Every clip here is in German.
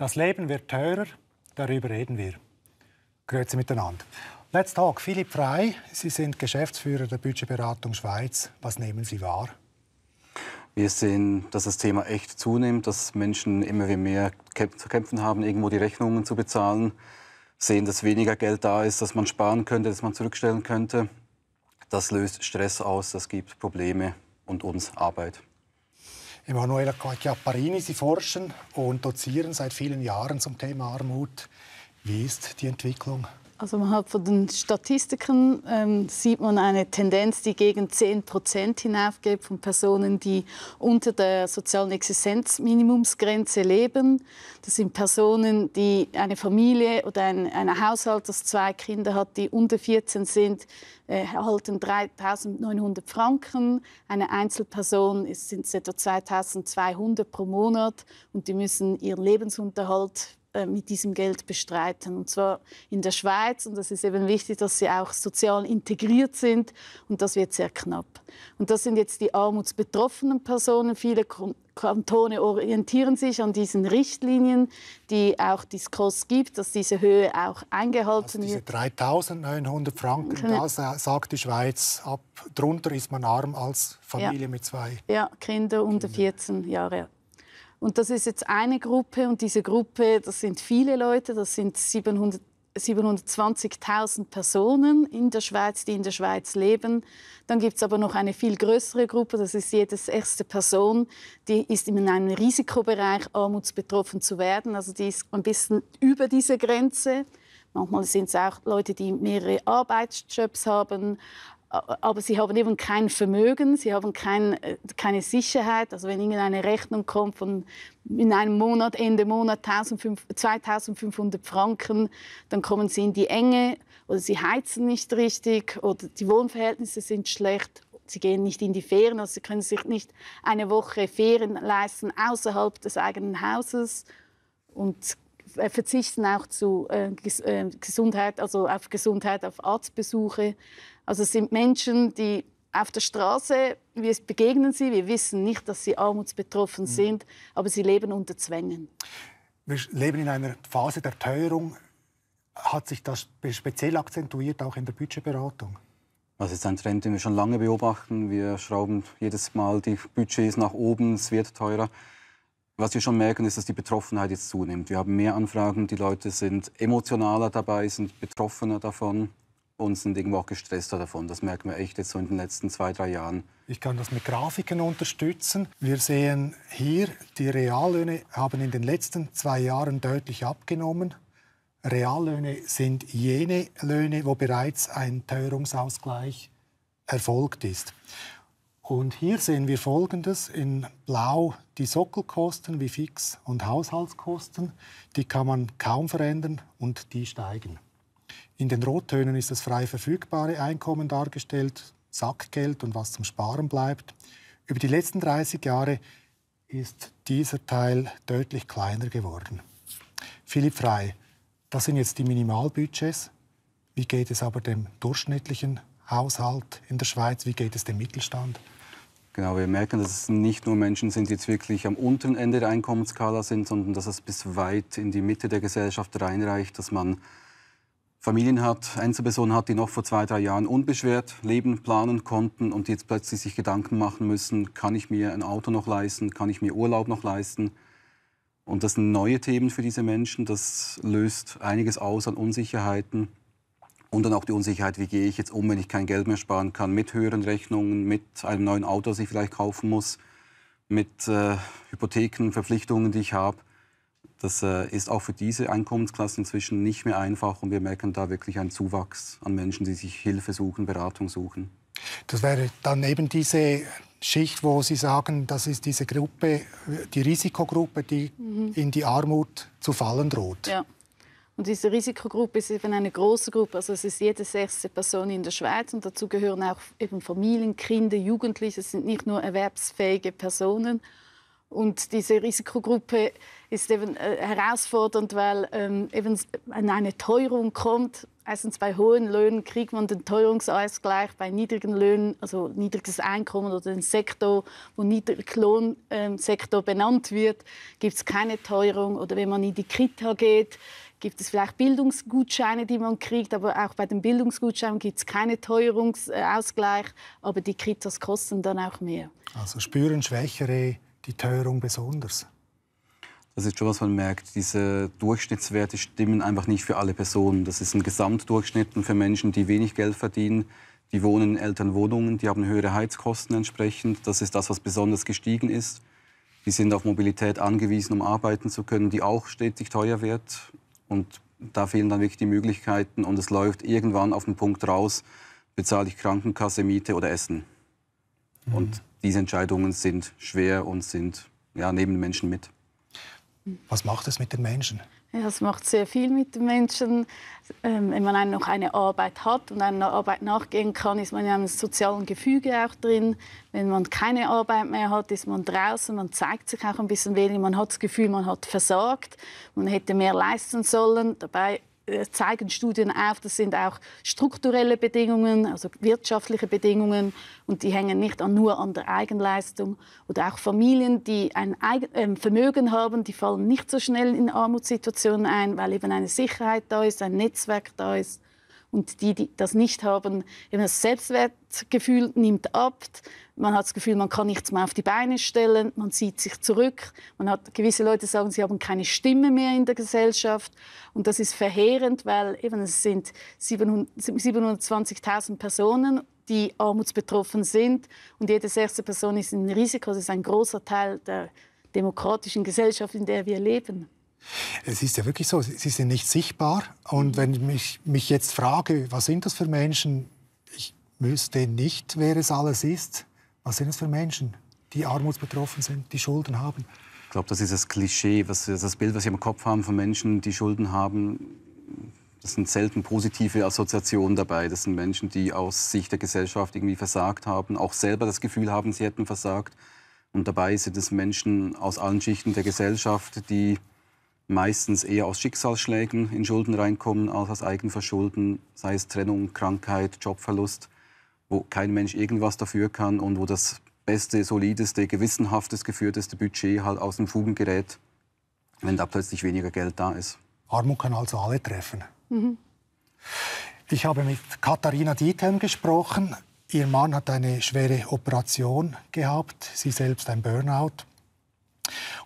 Das Leben wird teurer, darüber reden wir. Grüezi miteinander. Let's talk. Philipp Frey, Sie sind Geschäftsführer der Budgetberatung Schweiz. Was nehmen Sie wahr? Wir sehen, dass das Thema echt zunimmt, dass Menschen immer mehr zu kämpfen haben, irgendwo die Rechnungen zu bezahlen. Sehen, dass weniger Geld da ist, dass man sparen könnte, dass man zurückstellen könnte. Das löst Stress aus, das gibt Probleme und uns Arbeit. Emanuela Chiapparini, Sie forschen und dozieren seit vielen Jahren zum Thema Armut. Wie ist die Entwicklung? Also man hat von den Statistiken sieht man eine Tendenz, die gegen 10% hinaufgeht von Personen, die unter der sozialen Existenzminimumsgrenze leben. Das sind Personen, die eine Familie oder ein Haushalt, das 2 Kinder hat, die unter 14 sind, erhalten 3.900 Franken. Eine Einzelperson sind es etwa 2.200 pro Monat und die müssen ihren Lebensunterhalt mit diesem Geld bestreiten. Und zwar in der Schweiz. Und das ist eben wichtig, dass sie auch sozial integriert sind. Und das wird sehr knapp. Und das sind jetzt die armutsbetroffenen Personen. Viele Kantone orientieren sich an diesen Richtlinien, die auch die SKOS gibt, dass diese Höhe auch eingehalten also wird. Diese 3.900 Franken, das sagt die Schweiz, ab drunter ist man arm als Familie mit 2 Kinder unter 14 Jahre. Und das ist jetzt eine Gruppe und diese Gruppe, das sind viele Leute, das sind 720.000 Personen in der Schweiz, die in der Schweiz leben. Dann gibt es aber noch eine viel größere Gruppe, das ist jede erste Person, die ist in einem Risikobereich, armutsbetroffen zu werden. Also die ist ein bisschen über diese Grenze. Manchmal sind es auch Leute, die mehrere Arbeitsjobs haben. Aber sie haben eben kein Vermögen, sie haben keine Sicherheit. Also wenn irgendeine Rechnung kommt von in einem Monat, Ende Monat 2.500 Franken, dann kommen sie in die Enge oder sie heizen nicht richtig oder die Wohnverhältnisse sind schlecht. Sie gehen nicht in die Ferien, also sie können sich nicht eine Woche Ferien leisten außerhalb des eigenen Hauses und verzichten auch zu Gesundheit, also auf Gesundheit, auf Arztbesuche. Also es sind Menschen, die auf der Straße, wir begegnen sie, wir wissen nicht, dass sie armutsbetroffen sind, aber sie leben unter Zwängen. Wir leben in einer Phase der Teuerung. Hat sich das speziell akzentuiert, auch in der Budgetberatung? Das ist ein Trend, den wir schon lange beobachten. Wir schrauben jedes Mal die Budgets nach oben, es wird teurer. Was wir schon merken, ist, dass die Betroffenheit jetzt zunimmt. Wir haben mehr Anfragen, die Leute sind emotionaler dabei, sind betroffener davon und sind irgendwo auch gestresster davon. Das merken wir echt jetzt so in den letzten 2-3 Jahren. Ich kann das mit Grafiken unterstützen. Wir sehen hier, die Reallöhne haben in den letzten 2 Jahren deutlich abgenommen. Reallöhne sind jene Löhne, wo bereits ein Teuerungsausgleich erfolgt ist. Und hier sehen wir Folgendes. In Blau die Sockelkosten wie Fix- und Haushaltskosten. Die kann man kaum verändern und die steigen. In den Rottönen ist das frei verfügbare Einkommen dargestellt, Sackgeld und was zum Sparen bleibt. Über die letzten 30 Jahre ist dieser Teil deutlich kleiner geworden. Philipp Frey, das sind jetzt die Minimalbudgets. Wie geht es aber dem durchschnittlichen Haushalt in der Schweiz? Wie geht es dem Mittelstand? Genau, wir merken, dass es nicht nur Menschen sind, die jetzt wirklich am unteren Ende der Einkommensskala sind, sondern dass es bis weit in die Mitte der Gesellschaft reinreicht, dass man Familien hat, Einzelpersonen hat, die noch vor 2-3 Jahren unbeschwert leben, planen konnten und die jetzt plötzlich sich Gedanken machen müssen, kann ich mir ein Auto noch leisten, kann ich mir Urlaub noch leisten? Und das sind neue Themen für diese Menschen, das löst einiges aus an Unsicherheiten. Und dann auch die Unsicherheit, wie gehe ich jetzt um, wenn ich kein Geld mehr sparen kann, mit höheren Rechnungen, mit einem neuen Auto, das ich vielleicht kaufen muss, mit Hypotheken, Verpflichtungen, die ich habe. Das ist auch für diese Einkommensklassen inzwischen nicht mehr einfach und wir merken da wirklich einen Zuwachs an Menschen, die sich Hilfe suchen, Beratung suchen. Das wäre dann eben diese Schicht, wo Sie sagen, das ist diese Gruppe, die Risikogruppe, die in die Armut zu fallen droht. Ja. Und diese Risikogruppe ist eben eine große Gruppe. Also es ist jede 6. Person in der Schweiz und dazu gehören auch eben Familien, Kinder, Jugendliche. Es sind nicht nur erwerbsfähige Personen. Und diese Risikogruppe ist eben herausfordernd, weil eben wenn eine Teuerung kommt, erstens bei hohen Löhnen kriegt man den Teuerungsausgleich, bei niedrigen Löhnen, also niedriges Einkommen oder den Sektor, wo Niedriglohnsektor benannt wird, gibt es keine Teuerung. Oder wenn man in die Kita geht, gibt es vielleicht Bildungsgutscheine, die man kriegt, aber auch bei den Bildungsgutscheinen gibt es keinen Teuerungsausgleich, aber die Kitas kosten dann auch mehr. Also spüren Schwächere die Teuerung besonders? Das ist schon, was man merkt. Diese Durchschnittswerte stimmen einfach nicht für alle Personen. Das ist ein Gesamtdurchschnitt für Menschen, die wenig Geld verdienen. Die wohnen in Elternwohnungen, die haben höhere Heizkosten entsprechend. Das ist das, was besonders gestiegen ist. Die sind auf Mobilität angewiesen, um arbeiten zu können, die auch stetig teuer wird. Und da fehlen dann wirklich die Möglichkeiten. Und es läuft irgendwann auf den Punkt raus, bezahle ich Krankenkasse, Miete oder Essen. Und diese Entscheidungen sind schwer und sind nehmen den Menschen mit. Was macht es mit den Menschen? Ja, es macht sehr viel mit den Menschen. Wenn man noch eine Arbeit hat und einer Arbeit nachgehen kann, ist man in einem sozialen Gefüge auch drin. Wenn man keine Arbeit mehr hat, ist man draußen, man zeigt sich auch ein bisschen weniger. Man hat das Gefühl, man hat versagt, man hätte mehr leisten sollen. Dabei zeigen Studien auf, das sind auch strukturelle Bedingungen, also wirtschaftliche Bedingungen, und die hängen nicht nur an der Eigenleistung. Oder auch Familien, die ein Vermögen haben, die fallen nicht so schnell in Armutssituationen ein, weil eben eine Sicherheit da ist, ein Netzwerk da ist. Und die das nicht haben, eben das Selbstwertgefühl nimmt ab. Man hat das Gefühl, man kann nichts mehr auf die Beine stellen. Man zieht sich zurück. Gewisse Leute sagen, sie haben keine Stimme mehr in der Gesellschaft. Und das ist verheerend, weil eben es sind 720.000 Personen, die armutsbetroffen sind. Und jede 6. Person ist ein Risiko. Das ist ein großer Teil der demokratischen Gesellschaft, in der wir leben. Es ist ja wirklich so, sie sind nicht sichtbar. Und wenn ich mich jetzt frage, was sind das für Menschen, ich wüsste nicht, wer es alles ist. Was sind es für Menschen, die armutsbetroffen sind, die Schulden haben? Ich glaube, das ist das Klischee, das Bild, was wir im Kopf haben von Menschen, die Schulden haben. Das sind selten positive Assoziationen dabei. Das sind Menschen, die aus Sicht der Gesellschaft irgendwie versagt haben, auch selber das Gefühl haben, sie hätten versagt. Und dabei sind es Menschen aus allen Schichten der Gesellschaft, die meistens eher aus Schicksalsschlägen in Schulden reinkommen als aus Eigenverschulden, sei es Trennung, Krankheit, Jobverlust, wo kein Mensch irgendwas dafür kann und wo das beste, solideste, gewissenhaftest geführteste Budget halt aus dem Fugen gerät, wenn da plötzlich weniger Geld da ist. Armut kann also alle treffen. Ich habe mit Katharina Diethelm gesprochen. Ihr Mann hat eine schwere Operation gehabt, sie selbst ein Burnout.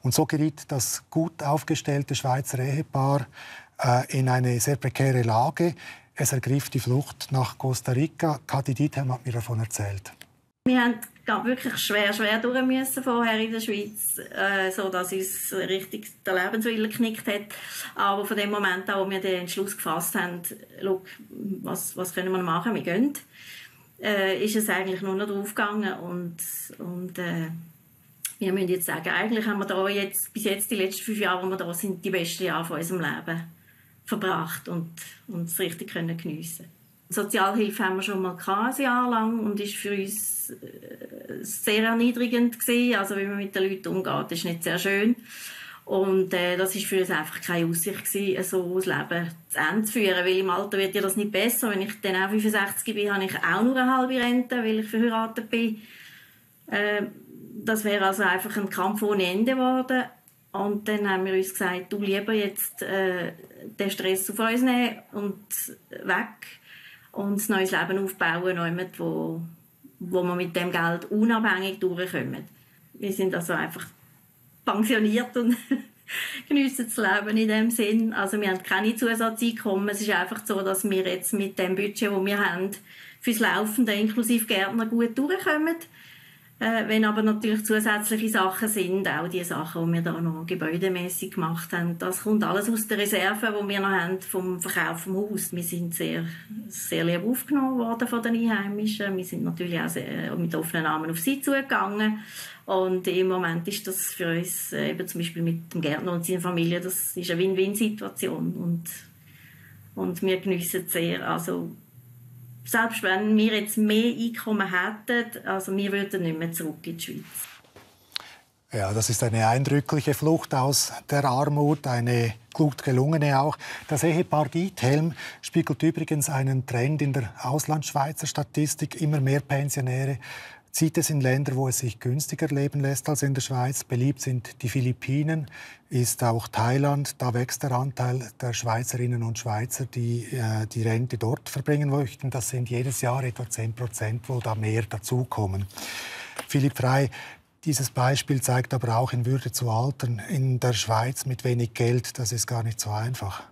Und so geriet das gut aufgestellte Schweizer Ehepaar in eine sehr prekäre Lage. Es ergriff die Flucht nach Costa Rica. Kathi Diethelm hat mir davon erzählt. Wir haben wirklich schwer durch müssen vorher in der Schweiz, so dass uns richtig der Lebenswille geknickt hat. Aber von dem Moment an, wo wir den Entschluss gefasst haben, was können wir machen, wir gehen, ist es eigentlich nur noch drauf gegangen und wir müssen jetzt sagen, eigentlich haben wir da bis jetzt die letzten 5 Jahre, wo wir da sind, die besten Jahre von unserem Leben verbracht und es richtig können geniessen. Sozialhilfe haben wir schon mal ein Jahr lang und ist für uns sehr erniedrigend gewesen. Also wie man mit den Leuten umgeht, ist nicht sehr schön. Und das ist für uns einfach keine Aussicht gewesen, so das Leben zu Ende zu führen, weil im Alter wird ja das nicht besser. Wenn ich dann auch 65 bin, habe ich auch nur eine halbe Rente, weil ich verheiratet bin. Das wäre also einfach ein Kampf ohne Ende geworden. Und dann haben wir uns gesagt, du lieber jetzt den Stress auf uns nehmen und weg und ein neues Leben aufbauen, wo wir mit dem Geld unabhängig durchkommen. Wir sind also einfach pensioniert und geniessen das Leben in dem Sinn. Also wir haben keine Zusatzeinkommen. Es ist einfach so, dass wir jetzt mit dem Budget, das wir haben, fürs Laufende inklusive Gärtner gut durchkommen. Wenn aber natürlich zusätzliche Sachen sind, auch die Sachen, die wir da noch gebäudemässig gemacht haben, das kommt alles aus der Reserve, die wir noch haben vom Verkauf vom Haus. Wir sind sehr, sehr lieb aufgenommen worden von den Einheimischen. Wir sind natürlich auch sehr mit offenen Armen auf sie zugegangen. Und im Moment ist das für uns, eben zum Beispiel mit dem Gärtner und seiner Familie, das ist eine Win-Win-Situation. Und wir geniessen es sehr. Also, selbst wenn wir jetzt mehr Einkommen hätten, also wir würden nicht mehr zurück in die Schweiz. Ja, das ist eine eindrückliche Flucht aus der Armut, eine gut gelungene auch. Das Ehepaar Diethelm spiegelt übrigens einen Trend in der Auslandschweizer Statistik. Immer mehr Pensionäre zieht es in Länder, wo es sich günstiger leben lässt als in der Schweiz. Beliebt sind die Philippinen, ist auch Thailand. Da wächst der Anteil der Schweizerinnen und Schweizer, die die Rente dort verbringen möchten. Das sind jedes Jahr etwa 10%, wo da mehr dazukommen. Philipp Frey, dieses Beispiel zeigt aber auch, in Würde zu altern in der Schweiz mit wenig Geld, das ist gar nicht so einfach.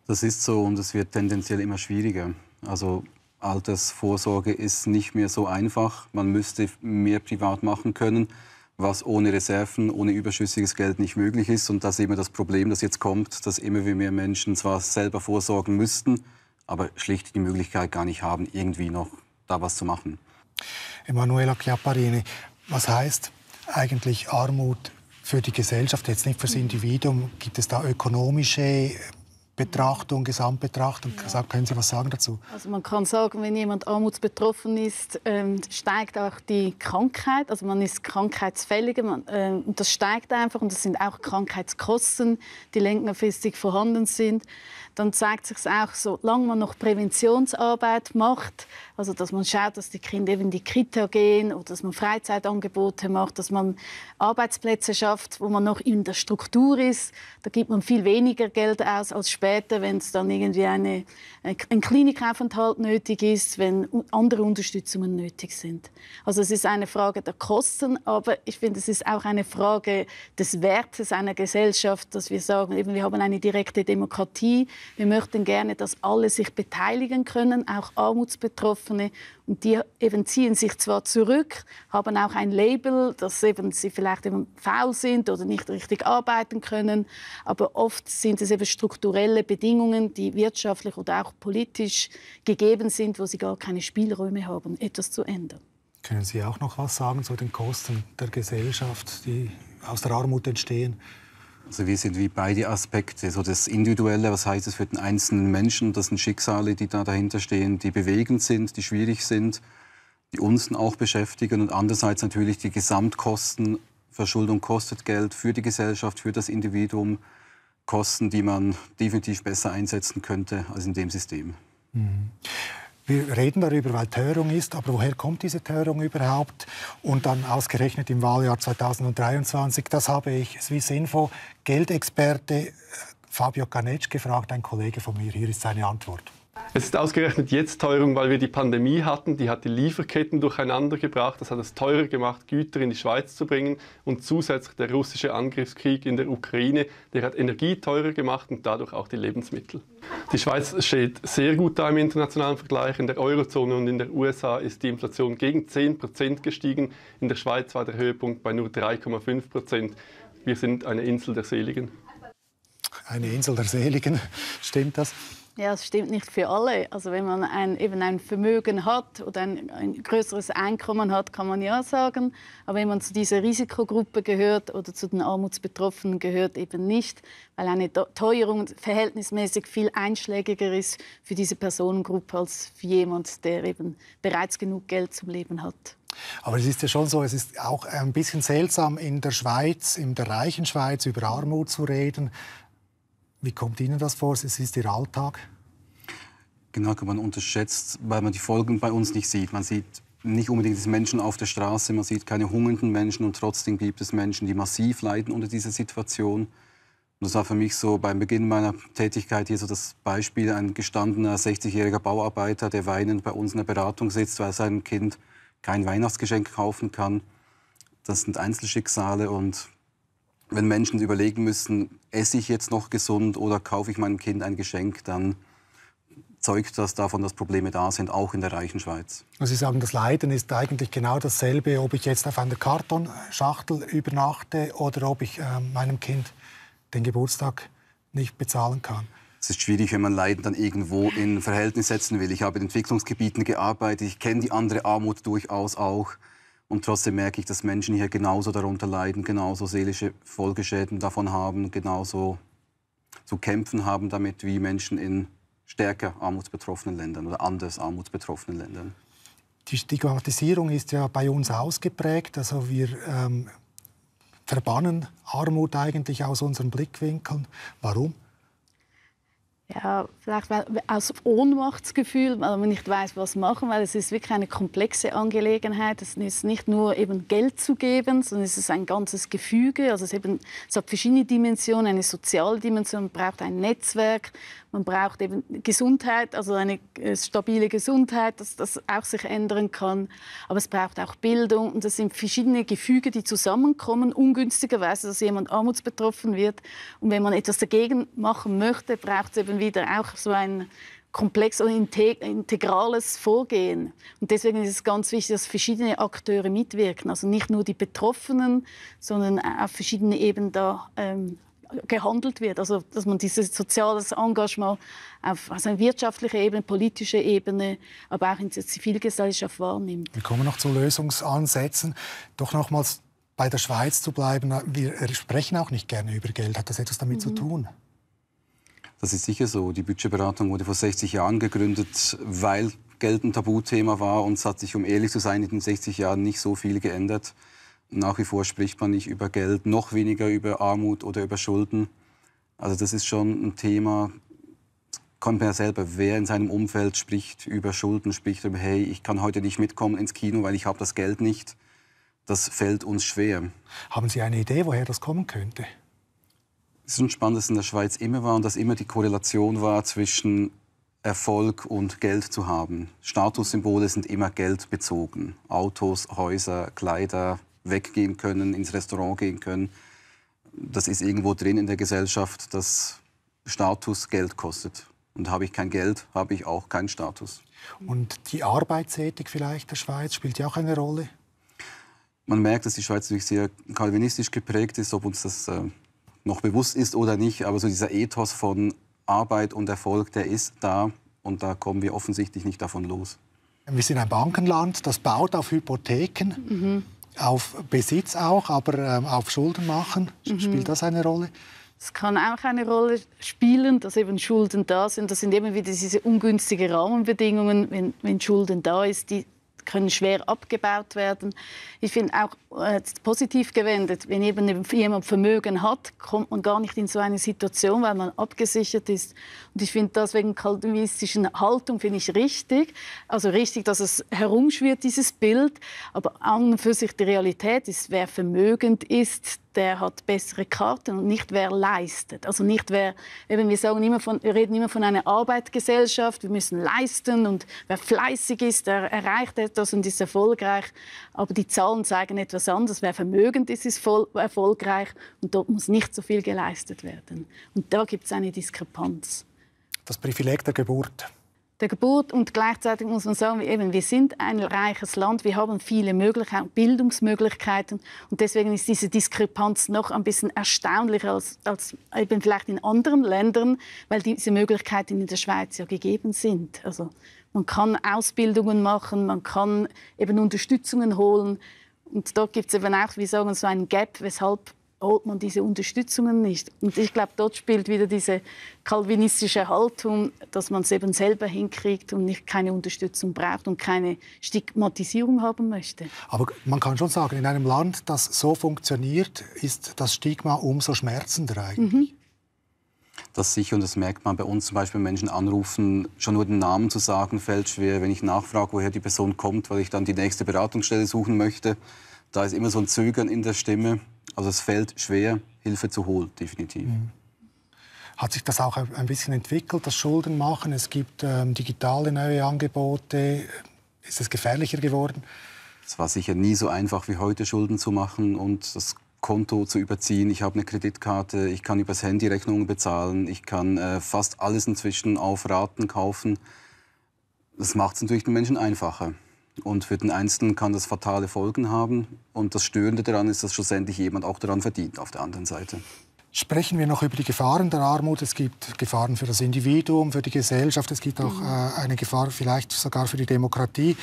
Das ist so und es wird tendenziell immer schwieriger. Also Altersvorsorge ist nicht mehr so einfach. Man müsste mehr privat machen können, was ohne Reserven, ohne überschüssiges Geld nicht möglich ist. Und das ist immer das Problem, das jetzt kommt, dass immer mehr Menschen zwar selber vorsorgen müssten, aber schlicht die Möglichkeit gar nicht haben, irgendwie noch da was zu machen. Emanuela Chiapparini, was heißt eigentlich Armut für die Gesellschaft, jetzt nicht fürs Individuum? Gibt es da ökonomische Betrachtung, Gesamtbetrachtung? Ja. Können Sie was sagen dazu? Also man kann sagen, wenn jemand armutsbetroffen ist, steigt auch die Krankheit. Also man ist krankheitsfälliger. Und das steigt einfach. Und das sind auch Krankheitskosten, die längerfristig vorhanden sind. Dann zeigt sich auch, solange man noch Präventionsarbeit macht, also dass man schaut, dass die Kinder eben in die Kita gehen oder dass man Freizeitangebote macht, dass man Arbeitsplätze schafft, wo man noch in der Struktur ist, da gibt man viel weniger Geld aus als später, wenn es dann irgendwie ein Klinikaufenthalt nötig ist, wenn andere Unterstützungen nötig sind. Also es ist eine Frage der Kosten, aber ich finde, es ist auch eine Frage des Wertes einer Gesellschaft, dass wir sagen, eben, wir haben eine direkte Demokratie. Wir möchten gerne, dass alle sich beteiligen können, auch Armutsbetroffene. Und die eben ziehen sich zwar zurück, haben auch ein Label, dass eben sie vielleicht eben faul sind oder nicht richtig arbeiten können. Aber oft sind es eben strukturelle Bedingungen, die wirtschaftlich oder auch politisch gegeben sind, wo sie gar keine Spielräume haben, etwas zu ändern. Können Sie auch noch was sagen zu den Kosten der Gesellschaft, die aus der Armut entstehen? Also wir sind wie beide Aspekte. So das Individuelle, was heißt es für den einzelnen Menschen? Das sind Schicksale, die da dahinter stehen, die bewegend sind, die schwierig sind, die uns auch beschäftigen. Und andererseits natürlich die Gesamtkosten. Verschuldung kostet Geld für die Gesellschaft, für das Individuum. Kosten, die man definitiv besser einsetzen könnte als in dem System. Mhm. Wir reden darüber, weil Teuerung ist, aber woher kommt diese Teuerung überhaupt? Und dann ausgerechnet im Wahljahr 2023, das habe ich Swissinfo Geldexperte Fabio Canetsch gefragt, ein Kollege von mir. Hier ist seine Antwort. Es ist ausgerechnet jetzt Teuerung, weil wir die Pandemie hatten. Die hat die Lieferketten durcheinander gebracht. Das hat es teurer gemacht, Güter in die Schweiz zu bringen. Und zusätzlich der russische Angriffskrieg in der Ukraine, der hat Energie teurer gemacht und dadurch auch die Lebensmittel. Die Schweiz steht sehr gut da im internationalen Vergleich. In der Eurozone und in den USA ist die Inflation gegen 10% gestiegen. In der Schweiz war der Höhepunkt bei nur 3,5%. Wir sind eine Insel der Seligen. Eine Insel der Seligen, stimmt das? Ja, es stimmt nicht für alle. Also wenn man ein Vermögen hat oder ein größeres Einkommen hat, kann man ja sagen. Aber wenn man zu dieser Risikogruppe gehört oder zu den Armutsbetroffenen gehört, eben nicht, weil eine Teuerung verhältnismäßig viel einschlägiger ist für diese Personengruppe als für jemand, der eben bereits genug Geld zum Leben hat. Aber es ist ja schon so, es ist auch ein bisschen seltsam in der Schweiz, in der reichen Schweiz, über Armut zu reden. Wie kommt Ihnen das vor? Es ist Ihr Alltag? Genau, man unterschätzt, weil man die Folgen bei uns nicht sieht. Man sieht nicht unbedingt diese Menschen auf der Straße, man sieht keine hungernden Menschen und trotzdem gibt es Menschen, die massiv leiden unter dieser Situation. Und das war für mich so beim Beginn meiner Tätigkeit hier so das Beispiel, ein gestandener 60-jähriger Bauarbeiter, der weinend bei uns in der Beratung sitzt, weil seinem Kind kein Weihnachtsgeschenk kaufen kann. Das sind Einzelschicksale und wenn Menschen überlegen müssen, esse ich jetzt noch gesund oder kaufe ich meinem Kind ein Geschenk, dann zeugt das davon, dass Probleme da sind, auch in der reichen Schweiz. Sie sagen, das Leiden ist eigentlich genau dasselbe, ob ich jetzt auf einer Kartonschachtel übernachte oder ob ich meinem Kind den Geburtstag nicht bezahlen kann. Es ist schwierig, wenn man Leiden dann irgendwo in Verhältnis setzen will. Ich habe in Entwicklungsgebieten gearbeitet, ich kenne die andere Armut durchaus auch. Und trotzdem merke ich, dass Menschen hier genauso darunter leiden, genauso seelische Folgeschäden davon haben, genauso zu kämpfen haben damit wie Menschen in stärker armutsbetroffenen Ländern oder anders armutsbetroffenen Ländern. Die Stigmatisierung ist ja bei uns ausgeprägt. Also wir verbannen Armut eigentlich aus unseren Blickwinkeln. Warum? Ja, vielleicht aus Ohnmachtsgefühl, weil man nicht weiß, was machen, weil es ist wirklich eine komplexe Angelegenheit. Es ist nicht nur eben Geld zu geben, sondern es ist ein ganzes Gefüge. Also es hat verschiedene Dimensionen, eine soziale Dimension, man braucht ein Netzwerk, man braucht eben Gesundheit, also eine stabile Gesundheit, dass das auch sich ändern kann. Aber es braucht auch Bildung und das sind verschiedene Gefüge, die zusammenkommen, ungünstigerweise, dass jemand armutsbetroffen wird. Und wenn man etwas dagegen machen möchte, braucht es eben wieder auch so ein komplex und integrales Vorgehen. Und deswegen ist es ganz wichtig, dass verschiedene Akteure mitwirken. Also nicht nur die Betroffenen, sondern auf verschiedenen Ebenen da gehandelt wird. Also dass man dieses soziales Engagement auf einer wirtschaftlichen Ebene, politischer Ebene, aber auch in der Zivilgesellschaft wahrnimmt. Wir kommen noch zu Lösungsansätzen. Doch nochmals bei der Schweiz zu bleiben. Wir sprechen auch nicht gerne über Geld. Hat das etwas damit zu tun? Das ist sicher so. Die Budgetberatung wurde vor 60 Jahren gegründet, weil Geld ein Tabuthema war. Und es hat sich, um ehrlich zu sein, in den 60 Jahren nicht so viel geändert. Nach wie vor spricht man nicht über Geld, noch weniger über Armut oder über Schulden. Also das ist schon ein Thema, kommt man ja selber, wer in seinem Umfeld spricht über Schulden, spricht über, hey, ich kann heute nicht mitkommen ins Kino, weil ich habe das Geld nicht. Das fällt uns schwer. Haben Sie eine Idee, woher das kommen könnte? Es ist schon spannend, dass es in der Schweiz immer war und dass immer die Korrelation war zwischen Erfolg und Geld zu haben. Statussymbole sind immer geldbezogen. Autos, Häuser, Kleider, weggehen können, ins Restaurant gehen können. Das ist irgendwo drin in der Gesellschaft, dass Status Geld kostet. Und habe ich kein Geld, habe ich auch keinen Status. Und die Arbeitsethik vielleicht der Schweiz spielt ja auch eine Rolle? Man merkt, dass die Schweiz natürlich sehr kalvinistisch geprägt ist, ob uns das noch bewusst ist oder nicht. Aber so dieser Ethos von Arbeit und Erfolg, der ist da. Und da kommen wir offensichtlich nicht davon los. Wir sind ein Bankenland, das baut auf Hypotheken. Auf Besitz auch, aber auf Schulden machen. Spielt das eine Rolle? Es kann auch eine Rolle spielen, dass eben Schulden da sind. Das sind eben wieder diese ungünstigen Rahmenbedingungen, wenn Schulden da ist, die können schwer abgebaut werden. Ich finde auch positiv gewendet, wenn eben jemand Vermögen hat, kommt man gar nicht in so eine Situation, weil man abgesichert ist. Und ich finde das wegen kalvinistischen Haltung finde ich richtig. Also richtig, dass es herumschwirrt, dieses Bild. Aber an und für sich die Realität ist, wer vermögend ist, der hat bessere Karten und nicht wer leistet. Also nicht wer, eben wir reden immer von einer Arbeitsgesellschaft, wir müssen leisten und wer fleißig ist, der erreicht etwas und ist erfolgreich. Aber die Zahlen zeigen etwas anderes. Wer vermögend ist, ist erfolgreich und dort muss nicht so viel geleistet werden. Und da gibt es eine Diskrepanz. Das Privileg der Geburt. Der Geburt und gleichzeitig muss man sagen, wir sind ein reiches Land, wir haben viele Möglichkeiten, Bildungsmöglichkeiten und deswegen ist diese Diskrepanz noch ein bisschen erstaunlicher als eben vielleicht in anderen Ländern, weil diese Möglichkeiten in der Schweiz ja gegeben sind. Also man kann Ausbildungen machen, man kann eben Unterstützungen holen und dort gibt es eben auch, wie sagen, so einen Gap, weshalb holt man diese Unterstützungen nicht. Und ich glaube, dort spielt wieder diese kalvinistische Haltung, dass man es eben selber hinkriegt und nicht keine Unterstützung braucht und keine Stigmatisierung haben möchte. Aber man kann schon sagen, in einem Land, das so funktioniert, ist das Stigma umso schmerzender eigentlich. Das sicher, und das merkt man bei uns zum Beispiel, wenn Menschen anrufen, schon nur den Namen zu sagen, fällt schwer. Wenn ich nachfrage, woher die Person kommt, weil ich dann die nächste Beratungsstelle suchen möchte, da ist immer so ein Zögern in der Stimme. Also es fällt schwer, Hilfe zu holen, definitiv. Hat sich das auch ein bisschen entwickelt, das Schulden machen? Es gibt digitale neue Angebote. Ist es gefährlicher geworden? Es war sicher nie so einfach wie heute, Schulden zu machen und das Konto zu überziehen. Ich habe eine Kreditkarte, ich kann übers Handy Rechnungen bezahlen, ich kann fast alles inzwischen auf Raten kaufen. Das macht es natürlich den Menschen einfacher. Und für den Einzelnen kann das fatale Folgen haben. Und das Störende daran ist, dass schlussendlich jemand auch daran verdient, auf der anderen Seite. Sprechen wir noch über die Gefahren der Armut. Es gibt Gefahren für das Individuum, für die Gesellschaft. Es gibt auch eine Gefahr vielleicht sogar für die Demokratie.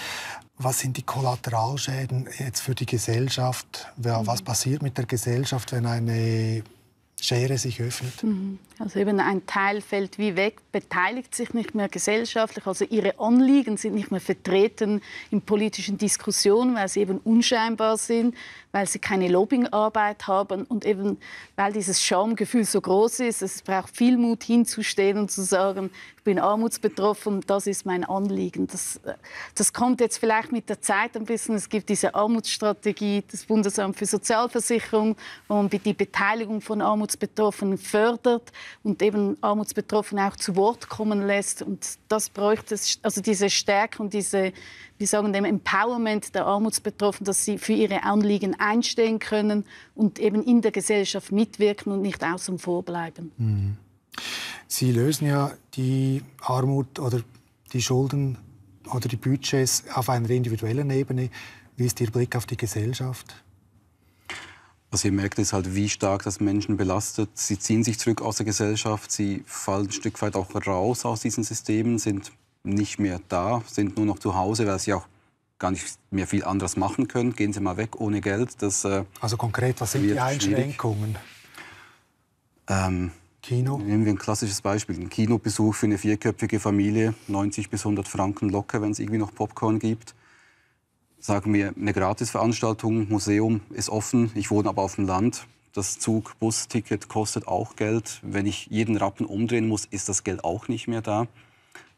Was sind die Kollateralschäden jetzt für die Gesellschaft? Was passiert mit der Gesellschaft, wenn eine Schere sich öffnet. Also eben ein Teil fällt wie weg, beteiligt sich nicht mehr gesellschaftlich, also ihre Anliegen sind nicht mehr vertreten in politischen Diskussionen, weil sie eben unscheinbar sind, weil sie keine Lobbyingarbeit haben und eben weil dieses Schamgefühl so groß ist. Es braucht viel Mut, hinzustehen und zu sagen, ich bin armutsbetroffen, das ist mein Anliegen. Das kommt jetzt vielleicht mit der Zeit ein bisschen. Es gibt diese Armutsstrategie des Bundesamt für Sozialversicherung, wo man die Beteiligung von Armutsbetroffenen fördert und eben Armutsbetroffene auch zu Wort kommen lässt. Und das bräuchte es, also diese Stärke und diese, wir sagen dem Empowerment der Armutsbetroffenen, dass sie für ihre Anliegen einstehen können und eben in der Gesellschaft mitwirken und nicht außen vor bleiben. Sie lösen ja die Armut oder die Schulden oder die Budgets auf einer individuellen Ebene. Wie ist Ihr Blick auf die Gesellschaft? Was ihr merkt, ist halt, wie stark das Menschen belastet. Sie ziehen sich zurück aus der Gesellschaft, sie fallen ein Stück weit auch raus aus diesen Systemen, sind nicht mehr da, sind nur noch zu Hause, weil sie auch gar nicht mehr viel anderes machen können. Gehen Sie mal weg ohne Geld. Das, also konkret, was sind die Einschränkungen? Kino? Nehmen wir ein klassisches Beispiel. Ein Kinobesuch für eine 4-köpfige Familie, 90 bis 100 Franken locker, wenn es irgendwie noch Popcorn gibt. Sagen wir, eine Gratisveranstaltung, Museum ist offen, ich wohne aber auf dem Land. Das Zug-Bus-Ticket kostet auch Geld. Wenn ich jeden Rappen umdrehen muss, ist das Geld auch nicht mehr da.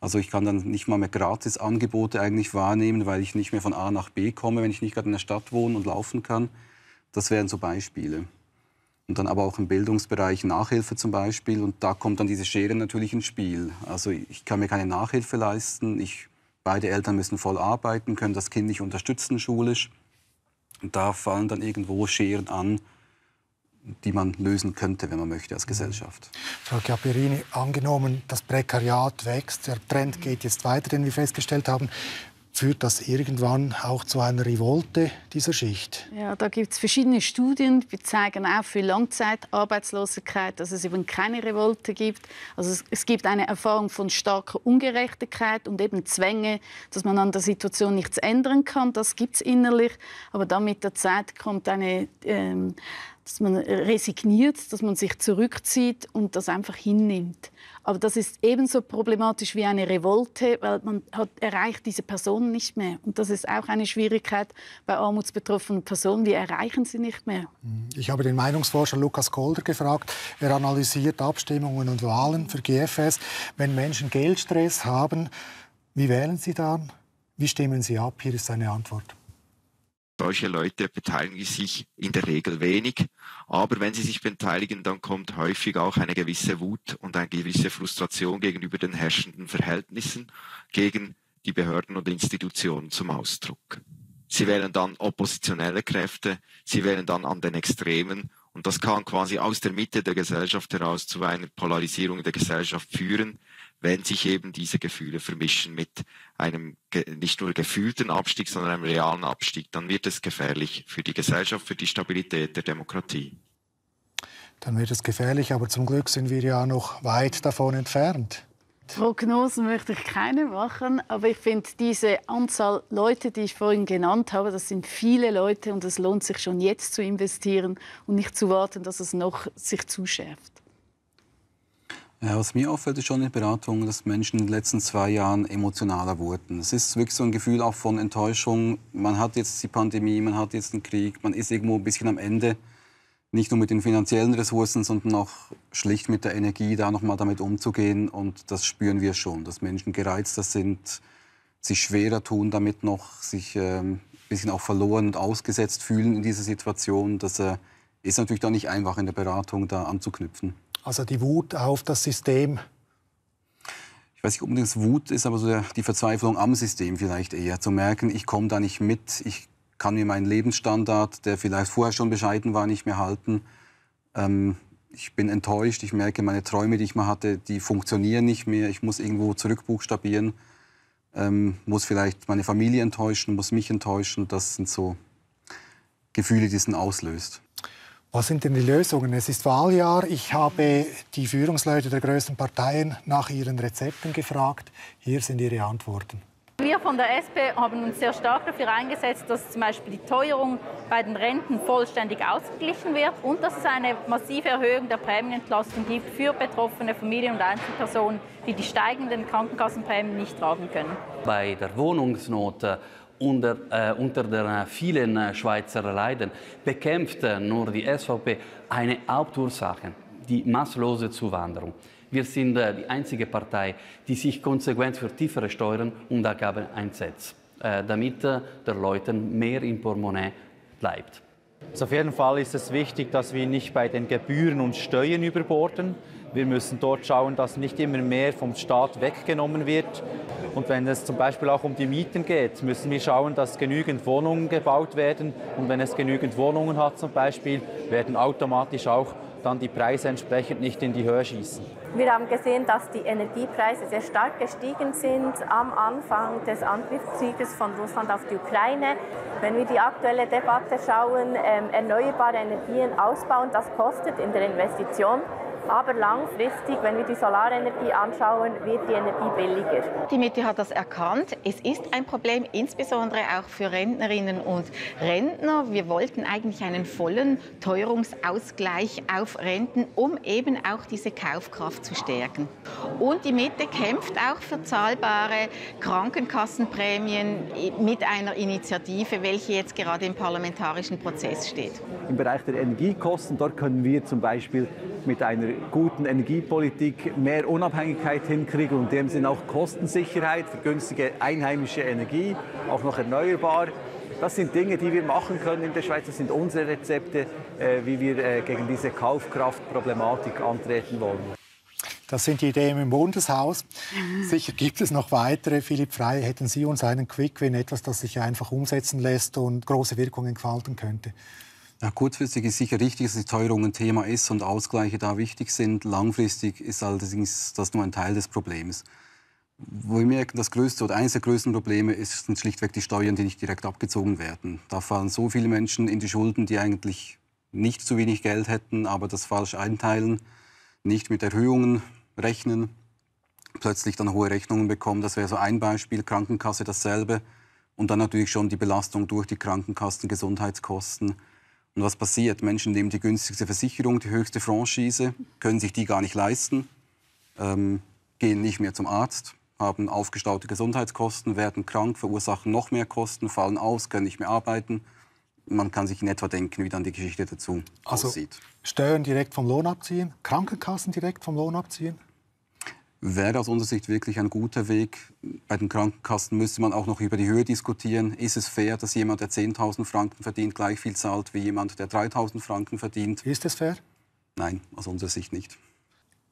Also ich kann dann nicht mal mehr Gratisangebote eigentlich wahrnehmen, weil ich nicht mehr von A nach B komme, wenn ich nicht gerade in der Stadt wohne und laufen kann. Das wären so Beispiele. Und dann aber auch im Bildungsbereich Nachhilfe zum Beispiel. Und da kommt dann diese Schere natürlich ins Spiel. Also ich kann mir keine Nachhilfe leisten. Beide Eltern müssen voll arbeiten, können das Kind nicht unterstützen schulisch. Und da fallen dann irgendwo Scheren an, die man lösen könnte, wenn man möchte, als Gesellschaft. Frau Chiapperini, angenommen, das Prekariat wächst, der Trend geht jetzt weiter, den wir festgestellt haben. Führt das irgendwann auch zu einer Revolte dieser Schicht? Ja, da gibt es verschiedene Studien, die zeigen auch für Langzeitarbeitslosigkeit, dass es eben keine Revolte gibt. Also es gibt eine Erfahrung von starker Ungerechtigkeit und eben Zwänge, dass man an der Situation nichts ändern kann. Das gibt es innerlich. Aber dann mit der Zeit kommt dass man resigniert, dass man sich zurückzieht und das einfach hinnimmt. Aber das ist ebenso problematisch wie eine Revolte, weil man erreicht diese Personen nicht mehr. Und das ist auch eine Schwierigkeit bei armutsbetroffenen Personen. Wir erreichen sie nicht mehr. Ich habe den Meinungsforscher Lukas Kolder gefragt. Er analysiert Abstimmungen und Wahlen für GFS. Wenn Menschen Geldstress haben, wie wählen sie dann? Wie stimmen sie ab? Hier ist seine Antwort. Solche Leute beteiligen sich in der Regel wenig, aber wenn sie sich beteiligen, dann kommt häufig auch eine gewisse Wut und eine gewisse Frustration gegenüber den herrschenden Verhältnissen, gegen die Behörden und Institutionen zum Ausdruck. Sie wählen dann oppositionelle Kräfte, sie wählen dann an den Extremen und das kann quasi aus der Mitte der Gesellschaft heraus zu einer Polarisierung der Gesellschaft führen, wenn sich eben diese Gefühle vermischen mit einem nicht nur gefühlten Abstieg, sondern einem realen Abstieg, dann wird es gefährlich für die Gesellschaft, für die Stabilität der Demokratie. Dann wird es gefährlich, aber zum Glück sind wir ja noch weit davon entfernt. Prognosen möchte ich keine machen, aber ich finde, diese Anzahl Leute, die ich vorhin genannt habe, das sind viele Leute und es lohnt sich schon jetzt zu investieren und nicht zu warten, dass es noch sich zuschärft. Ja, was mir auffällt, ist schon in der Beratung, dass Menschen in den letzten 2 Jahren emotionaler wurden. Es ist wirklich so ein Gefühl auch von Enttäuschung. Man hat jetzt die Pandemie, man hat jetzt den Krieg, man ist irgendwo ein bisschen am Ende. Nicht nur mit den finanziellen Ressourcen, sondern auch schlicht mit der Energie, da noch mal damit umzugehen. Und das spüren wir schon, dass Menschen gereizter sind, sich schwerer tun damit noch, sich ein bisschen auch verloren und ausgesetzt fühlen in dieser Situation. Das ist natürlich dann nicht einfach in der Beratung da anzuknüpfen. Also die Wut auf das System? Ich weiß nicht, unbedingt das Wut ist, aber so die Verzweiflung am System vielleicht eher. Zu merken, ich komme da nicht mit, ich kann mir meinen Lebensstandard, der vielleicht vorher schon bescheiden war, nicht mehr halten. Ich bin enttäuscht, ich merke, meine Träume, die ich mal hatte, die funktionieren nicht mehr. Ich muss irgendwo zurückbuchstabieren, muss vielleicht meine Familie enttäuschen, muss mich enttäuschen. Das sind so Gefühle, die es dann auslöst. Was sind denn die Lösungen? Es ist Wahljahr. Ich habe die Führungsleute der größten Parteien nach ihren Rezepten gefragt. Hier sind ihre Antworten. Wir von der SP haben uns sehr stark dafür eingesetzt, dass zum Beispiel die Teuerung bei den Renten vollständig ausgeglichen wird und dass es eine massive Erhöhung der Prämienentlastung gibt für betroffene Familien und Einzelpersonen, die die steigenden Krankenkassenprämien nicht tragen können. Bei der Wohnungsnot unter den vielen Schweizer Leiden bekämpft nur die SVP eine Hauptursache, die masslose Zuwanderung. Wir sind die einzige Partei, die sich konsequent für tiefere Steuern und Abgaben einsetzt, damit der Leuten mehr im Portemonnaie bleibt. Also auf jeden Fall ist es wichtig, dass wir nicht bei den Gebühren und Steuern überborden. Wir müssen dort schauen, dass nicht immer mehr vom Staat weggenommen wird. Und wenn es zum Beispiel auch um die Mieten geht, müssen wir schauen, dass genügend Wohnungen gebaut werden. Und wenn es genügend Wohnungen hat zum Beispiel, werden automatisch auch dann die Preise entsprechend nicht in die Höhe schießen. Wir haben gesehen, dass die Energiepreise sehr stark gestiegen sind am Anfang des Angriffskrieges von Russland auf die Ukraine. Wenn wir die aktuelle Debatte schauen, erneuerbare Energien ausbauen, das kostet in der Investition. Aber langfristig, wenn wir die Solarenergie anschauen, wird die Energie billiger. Die Mitte hat das erkannt. Es ist ein Problem, insbesondere auch für Rentnerinnen und Rentner. Wir wollten eigentlich einen vollen Teuerungsausgleich auf Renten, um eben auch diese Kaufkraft zu stärken. Und die Mitte kämpft auch für zahlbare Krankenkassenprämien mit einer Initiative, welche jetzt gerade im parlamentarischen Prozess steht. Im Bereich der Energiekosten, dort können wir zum Beispiel mit einer guten Energiepolitik mehr Unabhängigkeit hinkriegen und in dem Sinne auch Kostensicherheit für günstige einheimische Energie, auch noch erneuerbar. Das sind Dinge, die wir machen können in der Schweiz. Das sind unsere Rezepte, wie wir gegen diese Kaufkraftproblematik antreten wollen. Das sind die Ideen im Bundeshaus. Sicher gibt es noch weitere. Philipp Frey, hätten Sie uns einen Quick-Win, etwas, das sich einfach umsetzen lässt und große Wirkungen entfalten könnte? Ja, kurzfristig ist sicher richtig, dass die Teuerung ein Thema ist und Ausgleiche da wichtig sind. Langfristig ist allerdings das nur ein Teil des Problems. Wo wir merken, das größte oder eines der größten Probleme sind schlichtweg die Steuern, die nicht direkt abgezogen werden. Da fallen so viele Menschen in die Schulden, die eigentlich nicht zu wenig Geld hätten, aber das falsch einteilen, nicht mit Erhöhungen rechnen, plötzlich dann hohe Rechnungen bekommen. Das wäre so ein Beispiel. Krankenkasse dasselbe. Und dann natürlich schon die Belastung durch die Krankenkassen, Gesundheitskosten. Und was passiert? Menschen nehmen die günstigste Versicherung, die höchste Franchise, können sich die gar nicht leisten, gehen nicht mehr zum Arzt, haben aufgestaute Gesundheitskosten, werden krank, verursachen noch mehr Kosten, fallen aus, können nicht mehr arbeiten. Man kann sich in etwa denken, wie dann die Geschichte dazu aussieht. Steuern direkt vom Lohn abziehen, Krankenkassen direkt vom Lohn abziehen? Wäre aus unserer Sicht wirklich ein guter Weg. Bei den Krankenkassen müsste man auch noch über die Höhe diskutieren. Ist es fair, dass jemand, der 10.000 Franken verdient, gleich viel zahlt wie jemand, der 3.000 Franken verdient? Ist es fair? Nein, aus unserer Sicht nicht.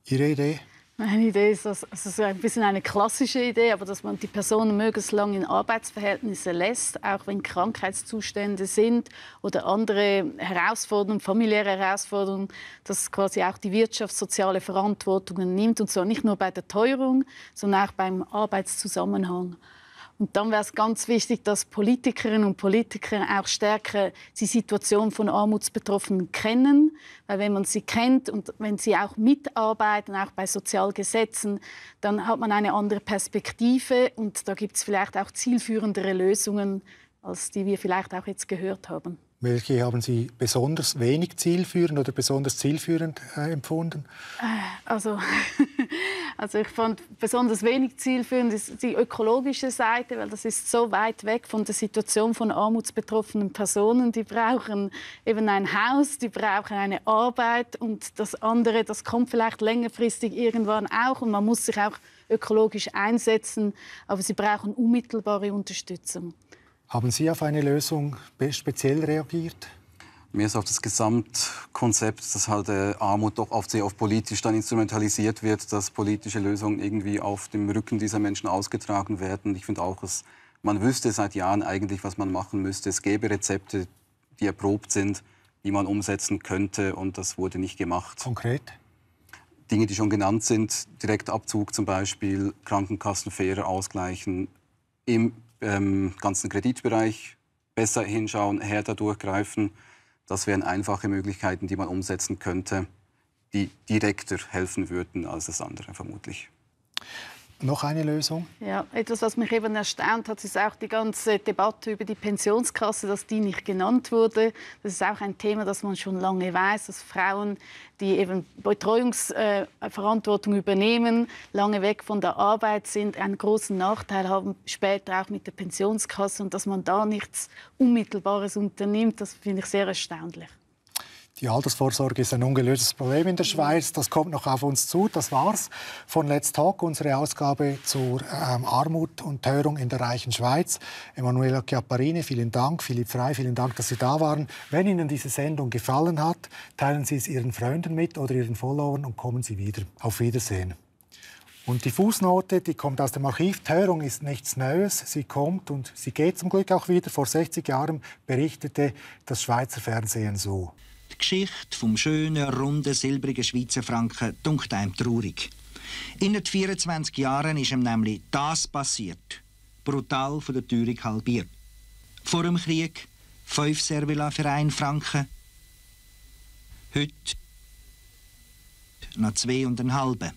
Ihre Idee? Meine Idee ist, dass so ein bisschen eine klassische Idee, aber dass man die Personen möglichst lange in Arbeitsverhältnisse lässt, auch wenn Krankheitszustände sind oder andere Herausforderungen, familiäre Herausforderungen, dass quasi auch die wirtschaftssoziale Verantwortung nimmt, und zwar nicht nur bei der Teuerung, sondern auch beim Arbeitszusammenhang. Und dann wäre es ganz wichtig, dass Politikerinnen und Politiker auch stärker die Situation von Armutsbetroffenen kennen. Weil wenn man sie kennt und wenn sie auch mitarbeiten, auch bei Sozialgesetzen, dann hat man eine andere Perspektive. Und da gibt es vielleicht auch zielführendere Lösungen, als die wir vielleicht auch jetzt gehört haben. Welche haben Sie besonders wenig zielführend oder besonders zielführend empfunden? Also ich fand besonders wenig zielführend ist die ökologische Seite, weil das ist so weit weg von der Situation von armutsbetroffenen Personen. Die brauchen eben ein Haus, die brauchen eine Arbeit, und das andere, das kommt vielleicht längerfristig irgendwann auch, und man muss sich auch ökologisch einsetzen, aber sie brauchen unmittelbare Unterstützung. Haben Sie auf eine Lösung speziell reagiert? Mehr so auf das Gesamtkonzept, dass halt Armut doch oft sehr politisch dann instrumentalisiert wird, dass politische Lösungen irgendwie auf dem Rücken dieser Menschen ausgetragen werden. Ich finde auch, dass man wüsste seit Jahren eigentlich, was man machen müsste. Es gäbe Rezepte, die erprobt sind, die man umsetzen könnte, und das wurde nicht gemacht. Konkret? Dinge, die schon genannt sind, Direktabzug zum Beispiel, Krankenkassen fairer ausgleichen, im ganzen Kreditbereich besser hinschauen, härter durchgreifen. Das wären einfache Möglichkeiten, die man umsetzen könnte, die direkter helfen würden als das andere vermutlich. noch eine Lösung? Ja, etwas, was mich eben erstaunt hat, ist auch die ganze Debatte über die Pensionskasse, dass die nicht genannt wurde. Das ist auch ein Thema, das man schon lange weiß, dass Frauen, die eben Betreuungsverantwortung übernehmen, lange weg von der Arbeit sind, einen großen Nachteil haben, später auch mit der Pensionskasse. Und dass man da nichts Unmittelbares unternimmt, das finde ich sehr erstaunlich. Die Altersvorsorge ist ein ungelöstes Problem in der Schweiz. Das kommt noch auf uns zu. Das war's von Let's Talk, unsere Ausgabe zur Armut und Teuerung in der reichen Schweiz. Emanuela Chiapparini, vielen Dank. Philipp Frey, vielen Dank, dass Sie da waren. Wenn Ihnen diese Sendung gefallen hat, teilen Sie es Ihren Freunden mit oder Ihren Followern und kommen Sie wieder. Auf Wiedersehen. Und die Fußnote, die kommt aus dem Archiv. Teuerung ist nichts Neues. Sie kommt und sie geht zum Glück auch wieder. Vor 60 Jahren berichtete das Schweizer Fernsehen so. Die Geschichte vom schönen, runden, silbrigen Schweizer Franken dunkt einem traurig. In 24 Jahren ist ihm nämlich das passiert. Brutal von der Teuerung halbiert. Vor dem Krieg 5 Servila für 1 Franken. Heute noch 2,5.